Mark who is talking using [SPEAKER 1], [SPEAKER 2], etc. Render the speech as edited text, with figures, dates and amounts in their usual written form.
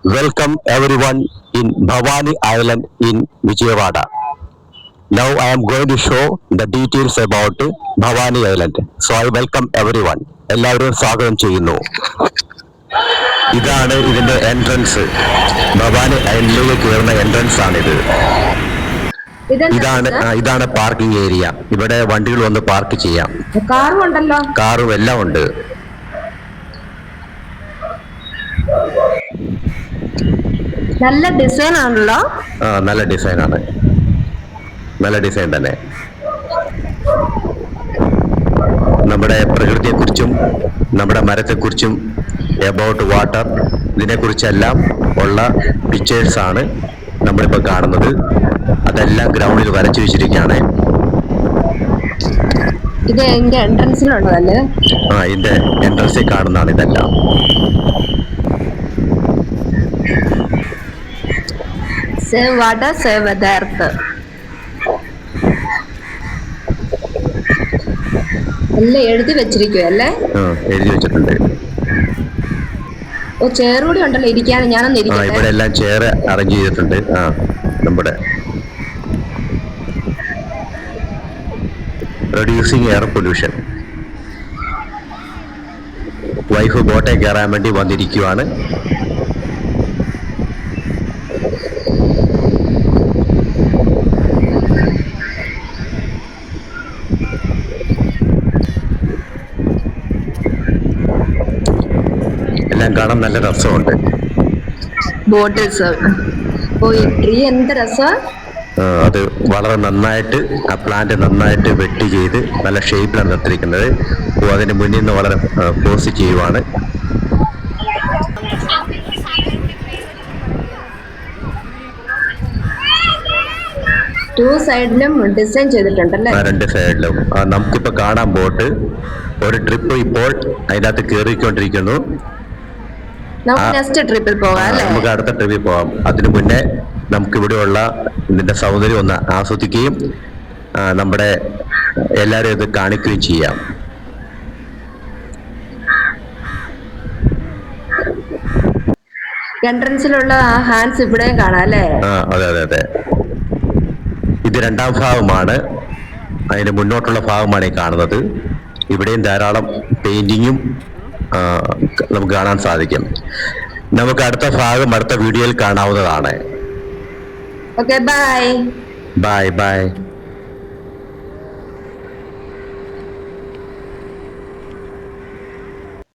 [SPEAKER 1] Welcome everyone in Bhavani Island in Vijayawada. Now I am going to show the details about Bhavani Island. So I welcome everyone. എല്ലാവരും സ്വാഗതം ചെയ്യുന്നു. ഇതാണ് ഇതിന്റെ entrance. Bhavani ഐലൻഡിലേക്ക് കയറുന്ന entrance ആണിത്. ഇതാണ് പാർക്കിംഗ് ഏരിയ. ഇവിടെ വണ്ടികൾ വന്ന് പാർക്ക് ചെയ്യാം. കാറും എല്ലാം ഉണ്ട്.
[SPEAKER 2] നല്ല ഡിസൈൻ ആണല്ലോ.
[SPEAKER 1] നല്ല ഡിസൈൻ ആണ്. നല്ല ഡിസൈൻ തന്നെ. നമ്മുടെ പ്രകൃതിയെക്കുറിച്ചും നമ്മുടെ മരത്തെക്കുറിച്ചും എബൌട്ട് വാട്ടർ ഇതിനെക്കുറിച്ചെല്ലാം ഉള്ള പിക്ചേഴ്സ് ആണ് നമ്മളിപ്പോൾ കാണുന്നത്. അതെല്ലാം ഗ്രൗണ്ടിൽ വരച്ചു വെച്ചിരിക്കുകയാണ്.
[SPEAKER 2] ഇത് ഇതിന്റെ എൻട്രൻസിലുള്ളതല്ലേ?
[SPEAKER 1] ഇതിന്റെ എൻട്രൻസിൽ കാണുന്നതാണ് ഇതെല്ലാം.
[SPEAKER 2] Save water, save the earth. എല്ലാം എഴുതി വെച്ചിരിക്കുവല്ലേ?
[SPEAKER 1] എഴുതി വെച്ചിട്ടുണ്ട്.
[SPEAKER 2] ഓ, ചെയർ കൂടി ഉണ്ടല്ലോ ഇരിക്കാൻ. ഞാനൊന്ന് ഇരിക്കട്ടെ.
[SPEAKER 1] ഇവിടെ എല്ലാം ചെയർ അറേഞ്ച് ചെയ്തിട്ടുണ്ട്. നമ്മുടെ റെഡ്യൂസിങ് എയർ പൊല്യൂഷൻ. വൈഫ് ബോട്ടെ കയറാൻ വേണ്ടി വന്നിരിക്കുവാണ്. എല്ലാം കാണാൻ നല്ല രസമുണ്ട്.
[SPEAKER 2] ബോട്ടിൽസ്. ട്രീ എന്ത് രസം.
[SPEAKER 1] അത് വളരെ നന്നായിട്ട് ആ പ്ലാന്റ് നന്നായിട്ട് വെട്ടി ചെയ്ത് നല്ല ഷേപ്പിലാണ് നിർത്തിയിരിക്കുന്നത്. അതിന് മുന്നിൽ നിന്ന് വളരെ പോസിറ്റീവാണ്.
[SPEAKER 2] ടു സൈഡിലും ഡിസൈൻ ചെയ്തിട്ടുണ്ടല്ലേ?
[SPEAKER 1] രണ്ട് സൈഡിലും. നമുക്കിപ്പോ കാണാൻ ബോട്ട് ഒരു ട്രിപ്പ് ഇപ്പോൾ അതിനകത്ത് കയറിക്കൊണ്ടിരിക്കുന്നു. നമുക്ക് അടുത്ത ട്രിപ്പിൽ പോകാം. അതിനു മുന്നേ നമുക്ക് ഇവിടെയുള്ള ഇതിന്റെ സൗന്ദര്യം ഒന്ന് ആസ്വദിക്കുകയും നമ്മുടെ എല്ലാവരും ഇത് കാണിക്കുകയും ചെയ്യാം.
[SPEAKER 2] എൻട്രൻസിലുള്ള ഹാൻഡ്സ് ഇവിടെ കാണാം അല്ലേ?
[SPEAKER 1] അതെ അതെ അതെ. ഇത് രണ്ടാം ഭാഗമാണ്. അതിന് മുന്നോട്ടുള്ള ഭാഗമാണ് ഈ കാണുന്നത്. ഇവിടെയും ധാരാളം പെയിന്റിങ്ങും നമുക്ക് കാണാൻ സാധിക്കും. നമുക്ക് അടുത്ത ഭാഗം അടുത്ത വീഡിയോയിൽ കാണാവുന്നതാണ്.
[SPEAKER 2] Okay, bye
[SPEAKER 1] bye bye.